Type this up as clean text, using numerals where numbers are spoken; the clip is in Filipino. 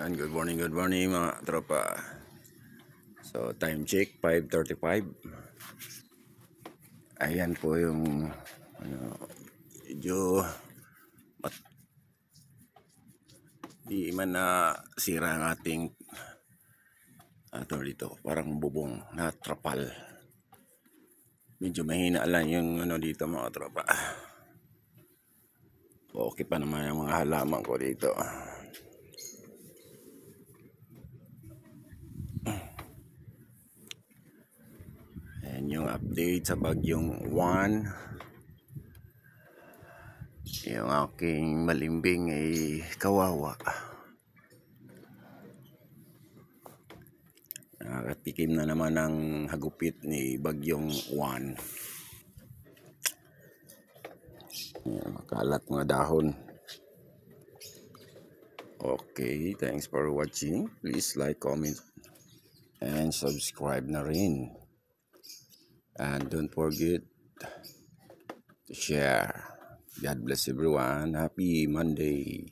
Yan, good morning mga tropa. So, time check, 5:35. Ayan po yung medyo di man na sira ang ating dito, parang bubong na trapal. Medyo mahina lang yung dito mga tropa. Okay pa naman yung mga halaman ko dito. Ayan yung update sa bagyong Juan. Yung aking malimbing ay kawawa. Nakatikim na naman ng hagupit ni bagyong Juan. Ayan, makalat mga dahon. Okay, thanks for watching. Please like, comment, and subscribe na rin. And don't forget to share. God bless everyone. Happy Monday.